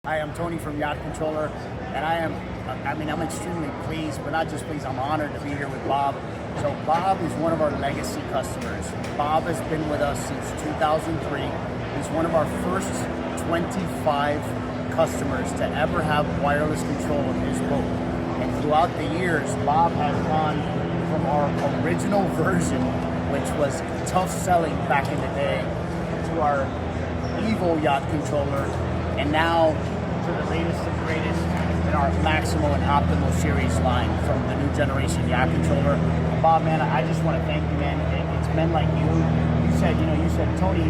Hi, I'm Tony from Yacht Controller, and I'm extremely pleased, but not just pleased, I'm honored to be here with Bob. So Bob is one of our legacy customers. Bob has been with us since 2003. He's one of our first 25 customers to ever have wireless control of his boat. And throughout the years, Bob has gone from our original version, which was tough selling back in the day, to our evil Yacht Controller, and now to the latest and greatest in our Maximal and Optimal series line from the new generation Yacht Controller. Bob, man, I just want to thank you, man. It's men like you. You said, Tony,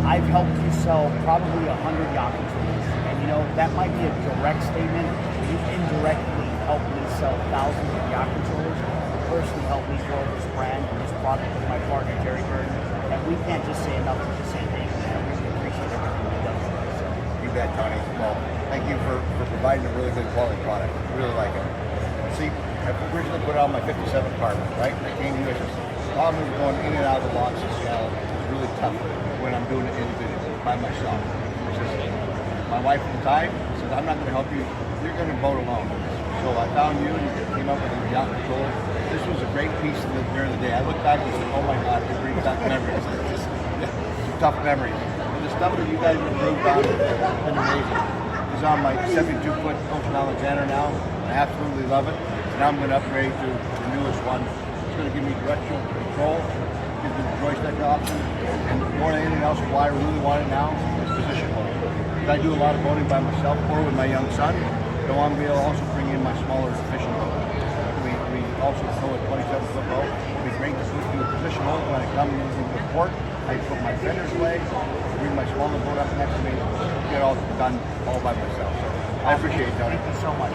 I've helped you sell probably 100 Yacht Controllers, and that might be a direct statement. You've indirectly helped me sell thousands of Yacht Controllers. You personally helped me grow this brand and this product with my partner Jerry Burton, and we can't just say enough to say thank you, man. I really appreciate everything you've done for us. You bet, Tony. Well, thank you for providing a really good quality product. I really like it. See, I originally put it on my 57 Carbon, right? I came here, it's just the problem is going in and out of the locks in Seattle is really tough when I'm doing it individually, by myself. It's just, my wife at the time says, I'm not going to help you. You're going to boat alone. So I found you and you came up with a Yacht Controller. This was a great piece during the day. I look back and said, oh my God, it brings back memories. It's just tough memories. The stuff that you guys have improved on has been amazing. It's on my 72-foot Ocean Alexander now. I absolutely love it. And I'm going to upgrade to the newest one. It's going to give me directional control, gives me the joystick option, and more than anything else, why I really want it now is position loading. Because I do a lot of boating by myself or with my young son. So I want to be able to also bring in my smaller fishing boat. We also tow a 27-foot boat. It'd be great to do a position hold when I come into the port. I put my fender's leg, bring my smaller boat up next to me, get all done all by myself. So I appreciate it, Tony. Thank you so much.